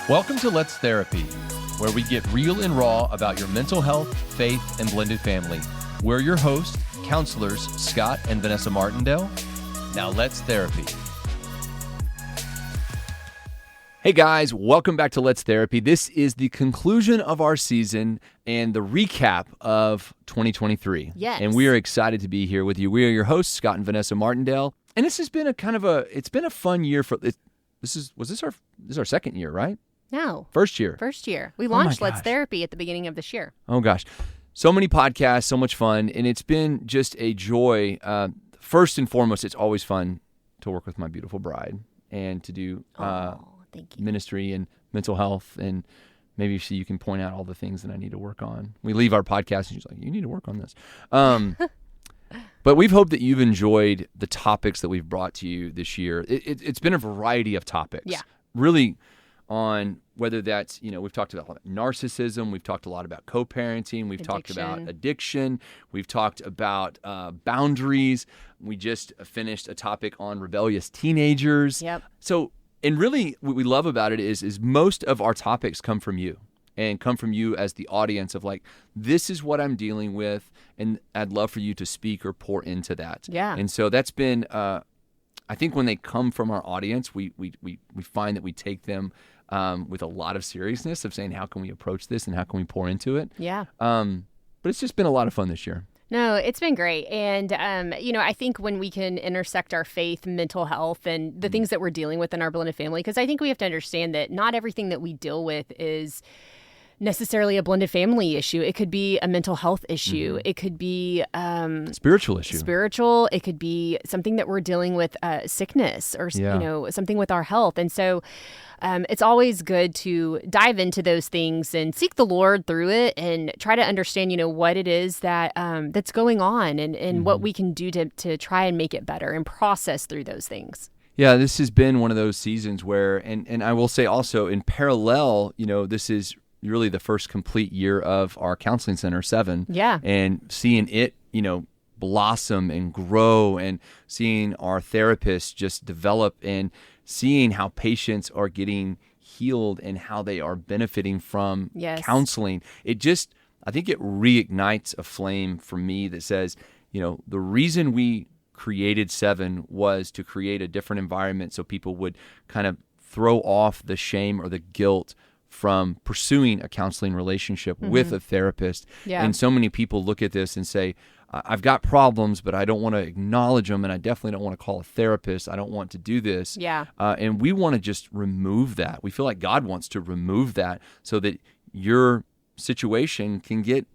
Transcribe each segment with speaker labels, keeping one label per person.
Speaker 1: Welcome to Let's Therapy, where we get real and raw about your mental health, faith, and blended family. We're your hosts, counselors Scott and Vanessa Martindale. Now let's therapy. Hey guys, welcome back to Let's Therapy. This is the conclusion of our season and the recap of 2023.
Speaker 2: Yes.
Speaker 1: And we are excited to be here with you. We are your hosts, Scott and Vanessa Martindale. And this has been it's been a fun year for, this is our second year, right?
Speaker 2: No.
Speaker 1: First year.
Speaker 2: We launched Let's Therapy at the beginning of this year.
Speaker 1: Oh gosh. So many podcasts, so much fun. And it's been just a joy. First and foremost, it's always fun to work with my beautiful bride and to do
Speaker 2: Thank you.
Speaker 1: ministry and mental health, and maybe you can point out all the things that I need to work on. We leave our podcast and she's like, you need to work on this. But we've hoped that you've enjoyed the topics that we've brought to you this year. It's been a variety of topics.
Speaker 2: Yeah.
Speaker 1: Really on whether that's, we've talked about narcissism, we've talked a lot about co-parenting, we've talked about addiction, we've talked about boundaries. We just finished a topic on rebellious teenagers.
Speaker 2: Yep.
Speaker 1: So, and really what we love about it is most of our topics come from you and come from you as the audience of like, this is what I'm dealing with, and I'd love for you to speak or pour into that.
Speaker 2: Yeah.
Speaker 1: And so that's been, I think when they come from our audience, we find that we take them with a lot of seriousness of saying, how can we approach this and how can we pour into it?
Speaker 2: Yeah.
Speaker 1: But it's just been a lot of fun this year.
Speaker 2: No, it's been great. And, I think when we can intersect our faith, mental health, and the things that we're dealing with in our blended family, because I think we have to understand that not everything that we deal with is necessarily a blended family issue. It could be a mental health issue.
Speaker 1: Mm-hmm.
Speaker 2: It could be
Speaker 1: spiritual issue.
Speaker 2: It could be something that we're dealing with, sickness or something with our health. And so it's always good to dive into those things and seek the Lord through it and try to understand, what it is that that's going on and what we can do to try and make it better and process through those things.
Speaker 1: Yeah, this has been one of those seasons where, and I will say also in parallel, this is really the first complete year of our counseling center, 7.
Speaker 2: Yeah.
Speaker 1: And seeing it, blossom and grow, and seeing our therapists just develop, and seeing how patients are getting healed and how they are benefiting from counseling. I think it reignites a flame for me that says, the reason we created 7 was to create a different environment so people would kind of throw off the shame or the guilt from pursuing a counseling relationship with a therapist.
Speaker 2: Yeah.
Speaker 1: And so many people look at this and say, I've got problems, but I don't want to acknowledge them, and I definitely don't want to call a therapist. I don't want to do this.
Speaker 2: Yeah.
Speaker 1: And we want to just remove that. We feel like God wants to remove that so that your situation can get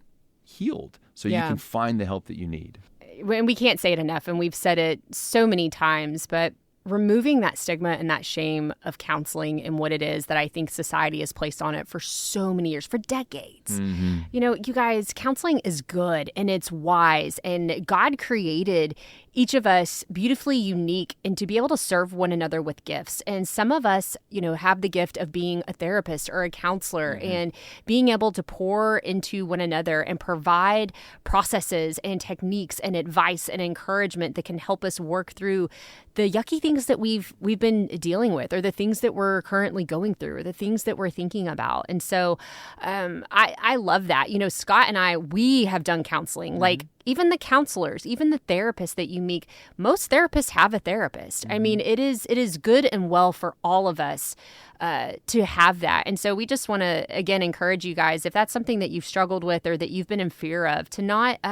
Speaker 1: healed, so you can find the help that you need.
Speaker 2: And we can't say it enough, and we've said it so many times, but removing that stigma and that shame of counseling and what it is that I think society has placed on it for so many years, for decades.
Speaker 1: Mm-hmm.
Speaker 2: You guys, counseling is good and it's wise, and God created each of us beautifully unique and to be able to serve one another with gifts. And some of us, have the gift of being a therapist or a counselor and being able to pour into one another and provide processes and techniques and advice and encouragement that can help us work through the yucky things that we've been dealing with, or the things that we're currently going through, or the things that we're thinking about. And so I love that. Scott and we have done counseling. Like, even the counselors, even the therapists that you meet, most therapists have a therapist. I mean, it is good and well for all of us to have that. And so we just want to, again, encourage you guys, if that's something that you've struggled with or that you've been in fear of, to not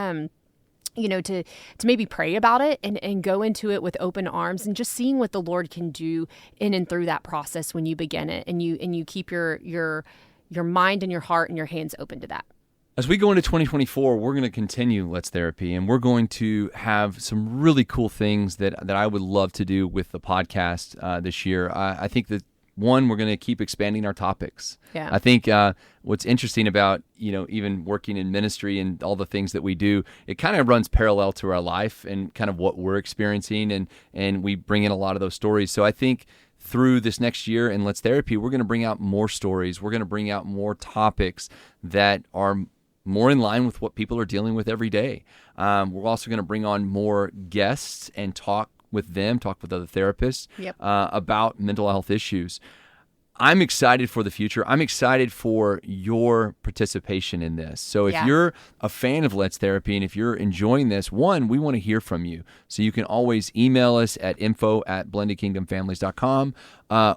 Speaker 2: to maybe pray about it and go into it with open arms, and just seeing what the Lord can do in and through that process when you begin it, and you keep your mind and your heart and your hands open to that.
Speaker 1: As we go into 2024, we're going to continue Let's Therapy, and we're going to have some really cool things that I would love to do with the podcast this year. I think that, one, we're going to keep expanding our topics.
Speaker 2: Yeah.
Speaker 1: I think what's interesting about, even working in ministry and all the things that we do, it kind of runs parallel to our life and kind of what we're experiencing, and we bring in a lot of those stories. So I think through this next year in Let's Therapy, we're going to bring out more stories. We're going to bring out more topics that are more in line with what people are dealing with every day. We're also going to bring on more guests and talk with them, talk with other therapists about mental health issues. I'm excited for the future. I'm excited for your participation in this. So if you're a fan of Let's Therapy and if you're enjoying this, one, we want to hear from you. So you can always email us at info@blendedkingdomfamilies.com,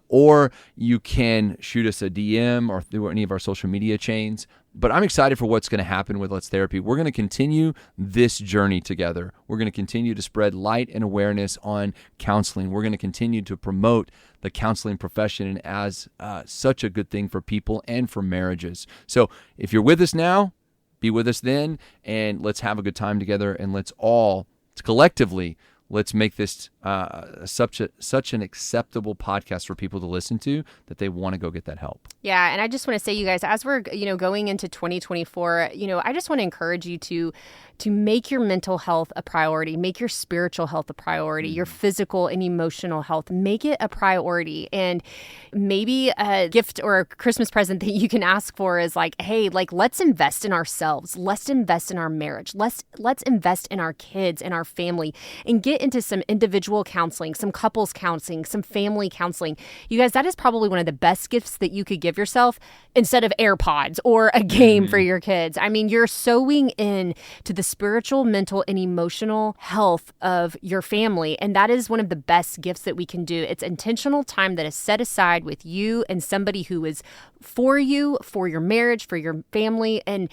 Speaker 1: or you can shoot us a DM or through any of our social media chains. But I'm excited for what's going to happen with Let's Therapy. We're going to continue this journey together. We're going to continue to spread light and awareness on counseling. We're going to continue to promote the counseling profession as such a good thing for people and for marriages. So if you're with us now, be with us then, and let's have a good time together, and let's all collectively, let's make this such an acceptable podcast for people to listen to that they want to go get that help.
Speaker 2: Yeah, and I just want to say, you guys, as we're going into 2024, I just want to encourage you to make your mental health a priority, make your spiritual health a priority, your physical and emotional health, make it a priority. And maybe a gift or a Christmas present that you can ask for is like, hey, like, let's invest in ourselves, let's invest in our marriage, let's invest in our kids and our family, and get into some individual counseling, some couples counseling, some family counseling. You guys, that is probably one of the best gifts that you could give yourself instead of AirPods or a game for your kids. I mean, you're sowing in to the spiritual, mental, and emotional health of your family. And that is one of the best gifts that we can do. It's intentional time that is set aside with you and somebody who is for you, for your marriage, for your family, and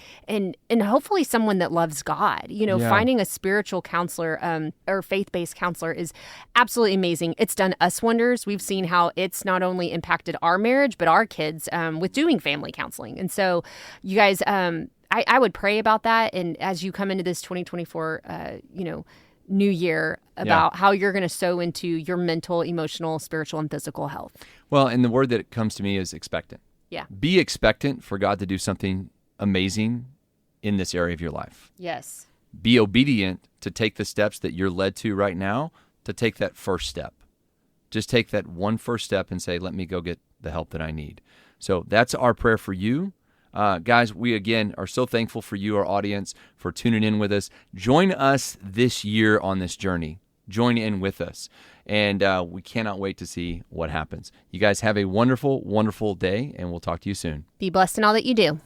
Speaker 2: hopefully someone that loves God. Finding a spiritual counselor or faith-based counselor is absolutely amazing. It's done us wonders. We've seen how it's not only impacted our marriage, but our kids with doing family counseling. And so you guys, I would pray about that. And as you come into this 2024, new year, about how you're going to sow into your mental, emotional, spiritual, and physical health.
Speaker 1: Well, and the word that comes to me is expectant.
Speaker 2: Yeah.
Speaker 1: Be expectant for God to do something amazing in this area of your life.
Speaker 2: Yes.
Speaker 1: Be obedient to take the steps that you're led to right now, to take that first step. Just take that one first step and say, let me go get the help that I need. So that's our prayer for you. Guys, we again are so thankful for you, our audience, for tuning in with us. Join us this year on this journey. Join in with us. And we cannot wait to see what happens. You guys have a wonderful, wonderful day, and we'll talk to you soon.
Speaker 2: Be blessed in all that you do.